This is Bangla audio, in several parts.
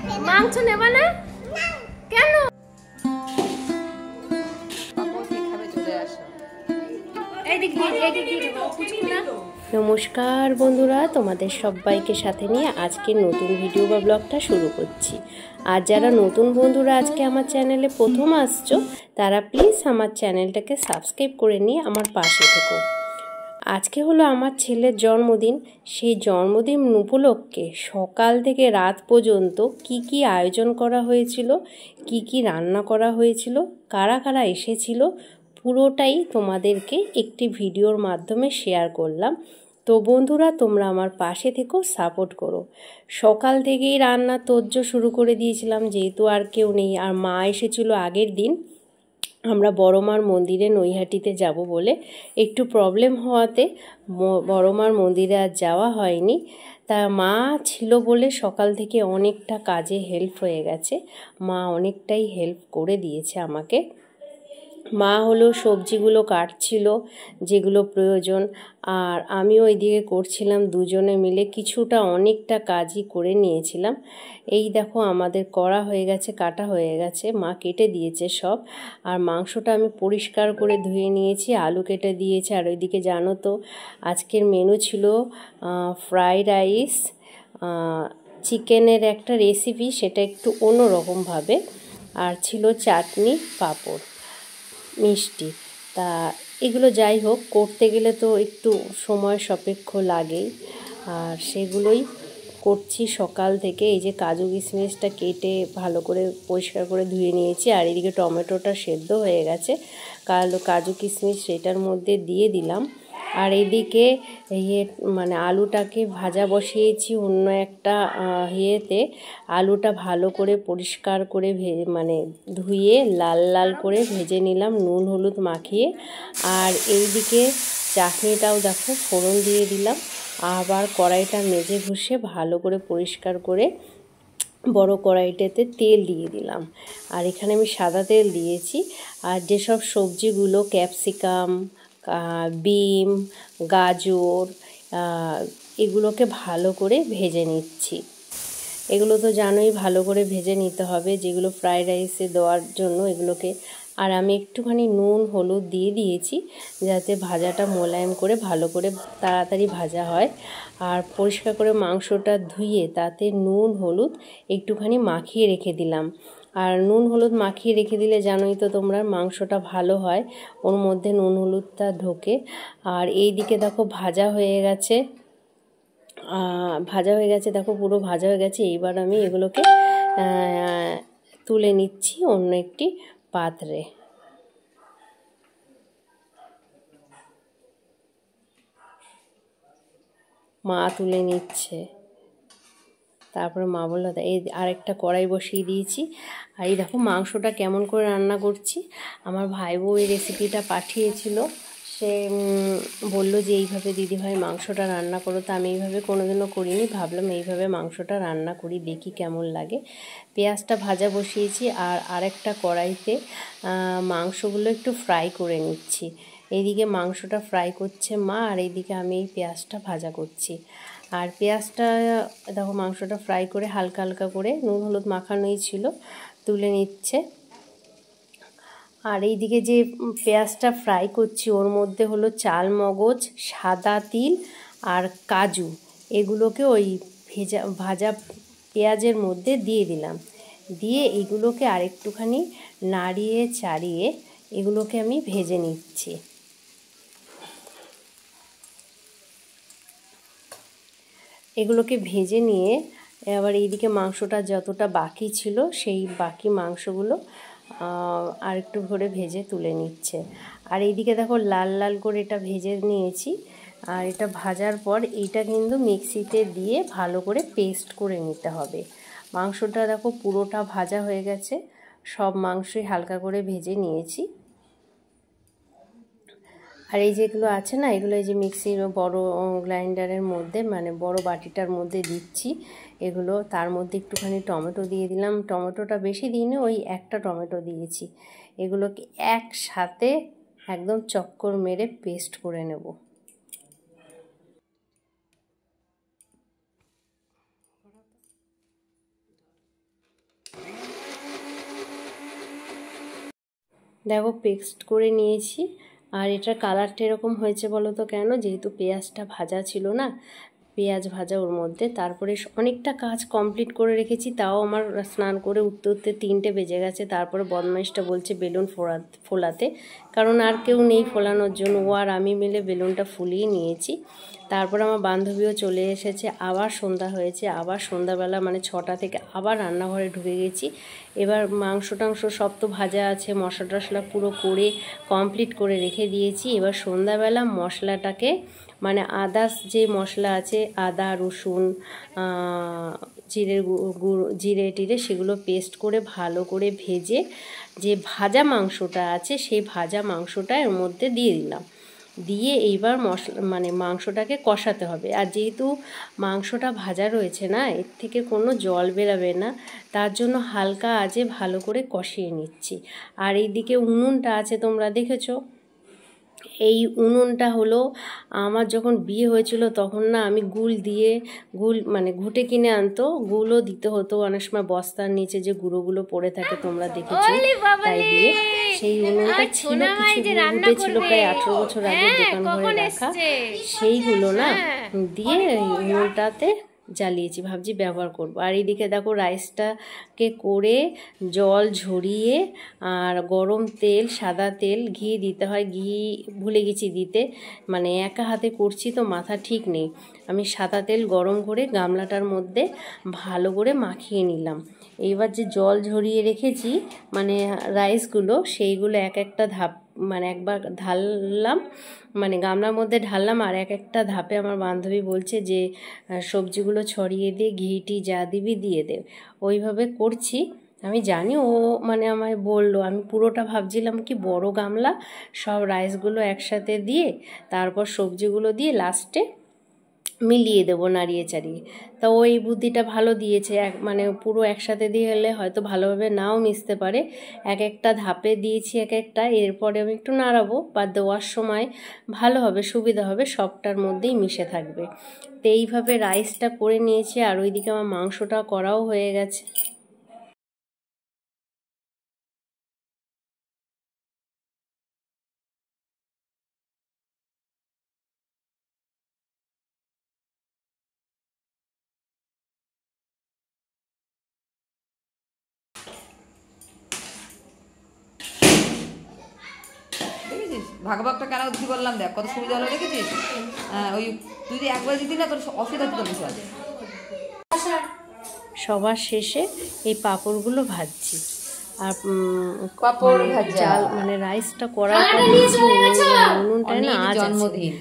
মাংস নেবা না কেন? নমস্কার বন্ধুরা, তোমাদের সবাইকে সাথে নিয়ে আজকের নতুন ভিডিও বা ব্লগটা শুরু করছি। আর যারা নতুন বন্ধুরা আজকে আমার চ্যানেলে প্রথম আসছো, তারা প্লিজ আমার চ্যানেলটাকে সাবস্ক্রাইব করে নিয়ে আমার পাশে থেকো। আজকে হলো আমার ছেলের জন্মদিন। সেই জন্মদিন উপলক্ষে সকাল থেকে রাত পর্যন্ত কি কি আয়োজন করা হয়েছিল, কি কি রান্না করা হয়েছিল, কারা কারা এসেছিল, পুরোটাই তোমাদেরকে একটি ভিডিওর মাধ্যমে শেয়ার করলাম। তো বন্ধুরা, তোমরা আমার পাশে থেকো, সাপোর্ট করো। সকাল থেকেই রান্না তোড়জোড় শুরু করে দিয়েছিলাম, যেহেতু আর কেউ নেই। আর মা এসেছিল আগের দিন, আমরা বড় মার মন্দিরে নৈহাটিতে যাব বলে একটু প্রবলেম হওয়াতে বড় মার মন্দিরে আর যাওয়া হয়নি। তা মা ছিল বলে সকাল থেকে অনেকটা কাজে হেল্প হয়ে গেছে। মা অনেকটাই হেল্প করে দিয়েছে আমাকে। মা হলো সবজিগুলো কাটছিল যেগুলো প্রয়োজন, আর আমিও ওইদিকে করছিলাম। দুজনে মিলে কিছুটা অনেকটা কাজই করে নিয়েছিলাম। এই দেখো আমাদের করা হয়ে গেছে, কাটা হয়ে গেছে, মা কেটে দিয়েছে সব। আর মাংসটা আমি পরিষ্কার করে ধুয়ে নিয়েছি, আলু কেটে দিয়েছে। আর ওইদিকে জানো তো আজকের মেনু ছিল ফ্রাইড রাইস, চিকেনের একটা রেসিপি, সেটা একটু অন্যরকমভাবে। আর ছিল চাটনি, পাঁপড়, মিষ্টি। তা এগুলো যাই হোক, করতে গেলে তো একটু সময় সাপেক্ষ লাগেই, আর সেগুলোই করছি সকাল থেকে। এই যে কাজু কিশমিশটা কেটে ভালো করে পরিষ্কার করে ধুয়ে নিয়েছি। আর এদিকে টমেটোটা সেদ্ধ হয়ে গেছে, কাজু কিশমিশ সেটার মধ্যে দিয়ে দিলাম। আর এদিকে মানে আলুটাকে ভাজা বসিয়েছি অন্য একটা ইয়েতে। আলুটা ভালো করে পরিষ্কার করে মানে ধুয়ে লাল লাল করে ভেজে নিলাম নুন হলুদ মাখিয়ে। আর এইদিকে চাটনিটাও দেখো ফোড়ন দিয়ে দিলাম। আবার কড়াইটা মেজে ঘষে ভালো করে পরিষ্কার করে বড় কড়াইটাতে তেল দিয়ে দিলাম। আর এখানে আমি সাদা তেল দিয়েছি। আর যেসব সবজিগুলো ক্যাপসিকাম, বিম, গাজর, এগুলোকে ভালো করে ভেজে নিচ্ছি। এগুলো তো জানোই ভালো করে ভেজে নিতে হবে, যেগুলো ফ্রাইড রাইসে দেওয়ার জন্য এগুলোকে। আর আমি একটুখানি নুন হলুদ দিয়ে দিয়েছি, যাতে ভাজাটা মোলায়েম করে ভালো করে তাড়াতাড়ি ভাজা হয়। আর পরিষ্কার করে মাংসটা ধুয়ে তাতে নুন হলুদ একটুখানি মাখিয়ে রেখে দিলাম। আর নুন হলুদ মাখিয়ে রেখে দিলে জানোই তো তোমরা, মাংসটা ভালো হয়, ওর মধ্যে নুন হলুদটা ঢোকে। আর এই দিকে দেখো ভাজা হয়ে গেছে, দেখো পুরো ভাজা হয়ে গেছে। এইবার আমি এগুলোকে তুলে নিচ্ছি অন্য একটি পাত্রে। মা তুলে নিচ্ছে, তারপরে মা বললো এই আরেকটা কড়াই বসিয়ে দিয়েছি। আর এই দেখো মাংসটা কেমন করে রান্না করছি। আমার ভাই বউ এই রেসিপিটা পাঠিয়েছিল, সে বললো যে এইভাবে দিদিভাই মাংসটা রান্না করো। তো আমি এইভাবে কোনোদিনও করিনি, ভাবলাম এইভাবে মাংসটা রান্না করি, দেখি কেমন লাগে। পেঁয়াজটা ভাজা বসিয়েছি, আর আরেকটা কড়াইতে মাংসগুলো একটু ফ্রাই করে নিচ্ছি। এইদিকে মাংসটা ফ্রাই করছে মা, আর এইদিকে আমি এই পেঁয়াজটা ভাজা করছি। আর পেঁয়াজটা দেখো মাংসটা ফ্রাই করে হালকা হালকা করে নুন হলুদ মাখানোই ছিল, তুলে নিচ্ছে। আর এইদিকে যে পেঁয়াজটা ফ্রাই করছি ওর মধ্যে হলো চাল মগজ, সাদা তিল আর কাজু, এগুলোকে ওই ভাজা পেঁয়াজের মধ্যে দিয়ে দিলাম। দিয়ে এগুলোকে আরেকটুখানি নাড়িয়ে চাড়িয়ে এগুলোকে আমি ভেজে নিচ্ছি। এগুলোকে ভেজে নিয়ে আবার এইদিকে মাংসটা যতটা বাকি ছিল সেই বাকি মাংসগুলো আর একটু করে ভেজে তুলে নিচ্ছে। আর এইদিকে দেখো লাল লাল করে এটা ভেজে নিয়েছি। আর এটা ভাজার পর এইটা কিন্তু মিক্সিতে দিয়ে ভালো করে পেস্ট করে নিতে হবে। মাংসটা দেখো পুরোটা ভাজা হয়ে গেছে, সব মাংসই হালকা করে ভেজে নিয়েছি। আর এই যেগুলো আছে না, এগুলো এই যে মিক্সির বড় গ্রাইন্ডারের মধ্যে, মানে বড় বাটিটার মধ্যে দিচ্ছি এগুলো। তার মধ্যে একটুখানি টমেটো দিয়ে দিলাম, টমেটোটা বেশি দিইনি, ওই একটা টমেটো দিয়েছি। এগুলোকে একসাথে একদম চক্কর মেরে পেস্ট করে নেব। দেখো পেস্ট করে নিয়েছি। আর এটার কালারটা এরকম হয়েছে বলো তো কেন? যেহেতু পেঁয়াজটা ভাজা ছিল না, পেঁয়াজ ভাজা ওর মধ্যে। তারপরে অনেকটা কাজ কমপ্লিট করে রেখেছি, তাও আমার স্নান করে উঠতে উঠতে 3টে বেজে গেছে। তারপরে বদমাইশটা বলছে বেলুন ফোলাতে, কারণ আর কেউ নেই ফোলানোর জন্য, ও আর আমি মিলে বেলুনটা ফুলিয়ে নিয়েছি। তারপর আমার বান্ধবীও চলে এসেছে, আবার সন্ধ্যা হয়েছে। আবার সন্ধ্যাবেলা মানে 6টা থেকে আবার রান্নাঘরে ঢুকে গেছি। এবার মাংস টাংস সব তো ভাজা আছে, মশলা টশলা পুরো করে কমপ্লিট করে রেখে দিয়েছি। এবার সন্ধ্যাবেলা মশলাটাকে মানে আদার্স যে মশলা আছে, আদা রসুন জিরে টিরে সেগুলো পেস্ট করে ভালো করে ভেজে যে ভাজা মাংসটা আছে সেই ভাজা মাংসটা এর মধ্যে দিয়ে দিলাম। দিয়ে এইবার মশলা মানে মাংসটাকে কষাতে হবে। আর যেহেতু মাংসটা ভাজা রয়েছে না, এর থেকে কোনো জল বেরাবে না, তার জন্য হালকা আঁচে ভালো করে কষিয়ে নিচ্ছি। আর এইদিকে উনুনটা আছে, তোমরা দেখেছো। এই উনুনটা হলো আমার যখন বিয়ে হয়েছিল তখন না আমি গুল মানে ঘুটে কিনে আনতো, গুলও দিতে হতো অনেক সময়, বস্তার নিচে যে গুঁড়োগুলো পড়ে থাকে তোমরা দেখেছো, তাই দিয়ে সেই উনুনটা ছিল, কিছু ঘুটে ছিল প্রায় 18 বছর আগে দোকান ঘরে রাখা, সেইগুলো না দিয়ে উনুনটাতে জ্বালিয়েছি, ভাবছি ব্যবহার করব। আর এইদিকে দেখো রাইসটাকে করে জল ঝরিয়ে আর গরম তেল, সাদা তেল, ঘি দিতে হয়, ঘি ভুলে গেছি দিতে, মানে একা হাতে করছি তো মাথা ঠিক নেই। আমি সাদা তেল গরম করে গামলাটার মধ্যে ভালো করে মাখিয়ে নিলাম। এইবার যে জল ঝরিয়ে রেখেছি মানে রাইসগুলো, সেইগুলো এক একটা ধাপ মানে একবার ঢাললাম, মানে গামলার মধ্যে ঢাললাম, আর এক একটা ধাপে আমার বান্ধবী বলছে যে সবজিগুলো ছড়িয়ে দিয়ে ঘিটি যা দিবি দিয়ে দে। ওইভাবে করছি। আমি জানি ও মানে আমায় বললো, আমি পুরোটা ভাবছিলাম কি বড় গামলা সব রাইসগুলো একসাথে দিয়ে তারপর সবজিগুলো দিয়ে লাস্টে মিলিয়ে দেবো নাড়িয়ে চাড়িয়ে। তা ওই বুদ্ধিটা ভালো দিয়েছে, মানে পুরো একসাথে দিয়ে হলে হয়তো ভালোভাবে নাও মিশতে পারে। এক একটা ধাপে দিয়েছি এক একটা, এরপরে আমি একটু নাড়াবো, বা দেওয়ার সময় ভালো হবে, সুবিধা হবে, সবটার মধ্যেই মিশে থাকবে। তো এইভাবে রাইসটা করে নিয়েছি। আর ওইদিকে আমার মাংসটা করাও হয়ে গেছে। ভাগভাগটা কেন দিতে বললাম, দেখ কত সুবিধা হলো, দেখেছিস? ওই তুই যদি একবার দিতি না তোর অসুবিধা হতো বিশাল। সবার শেষে এই পাঁপড়গুলো ভাজছি। আর পাঁপড় ভাজা মানে রাইসটা করার পর উনুনটা না আজ জন্মদিন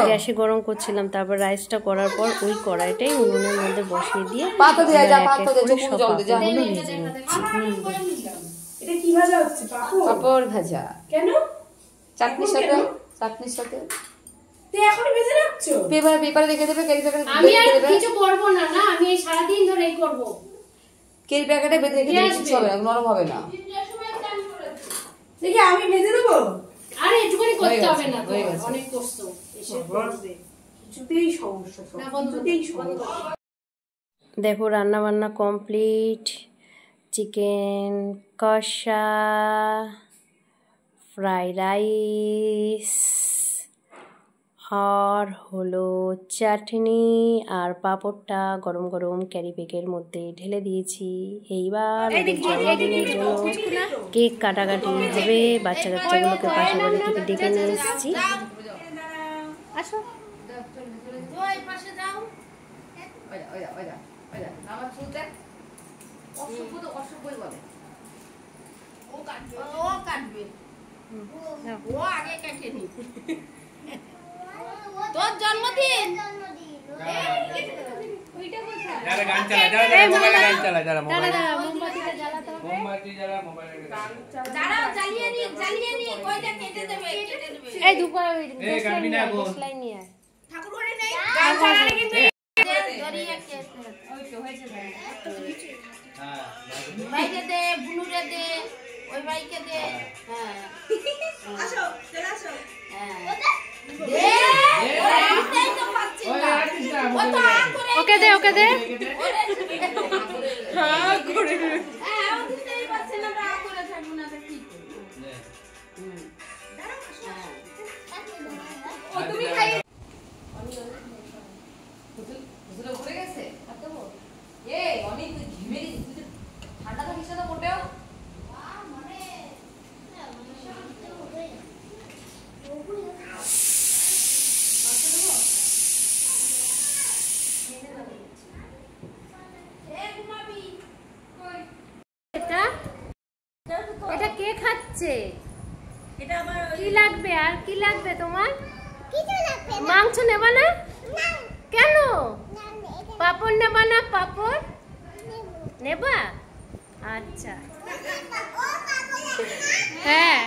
গ্যাসে গরম করছিলাম, তারপর রাইসটা করার পর ওই কড়াইটাই উনুনের মধ্যে বসিয়ে দিয়ে পাঁপড়গুলো ভেজে নিচ্ছি। এটা কি ভাজা হচ্ছে? পাঁপড় ভাজা। কেন? চাটনির সাথে। তুই এখন ভেজে রাখছো? পেপারে রেখে দেবে, কেরি প্যাকেটে আমি আর কিছু করব না, আমি এই সারা দিন ধরে এই করব। কেরি প্যাকেটে বেঁধে রেখে দিলে কিছু হবে না, নরম হবে না। দেখি আমি ভেজে দেব। আরে এটুকুনি করতে হবে না, অনেক কষ্ট এসে করবে। কিছুতেই সমস্যা, কিছুতেই সমস্যা। দেখো রান্না বান্না কমপ্লিট। চিকেন কষা, ফ্রাই রাইস, আর হলো চাটনি, আর পাঁপড়টা গরম গরম ক্যারি ব্যাগের মধ্যে ঢেলে দিয়েছি। এইবার জন্মদিনের জন্য কেক কাটাকাটি হবে। বাচ্চা কাচ্চাগুলোকে পাশের বাড়ি থেকে ডেকে নিয়ে এসেছি। আসো তোর জন্মদিন বাইকে দে, বুনুরে দে, ওই বাইকে দে। হ্যাঁ আসো, চলে আসো। ওকে দে, ওকে দে। গোসলে ঘুরে গেছে এই অনেক তুই ঘেমে গেছিস, তুই ঠান্ডা থাকিস না মোটেও। এটা কে খাচ্ছে? কি লাগবে আর কি লাগবে তোমার? মাংস নেবা না? কেন? পাপড় নেবা না? পাপড় নেবা? আচ্ছা হ্যাঁ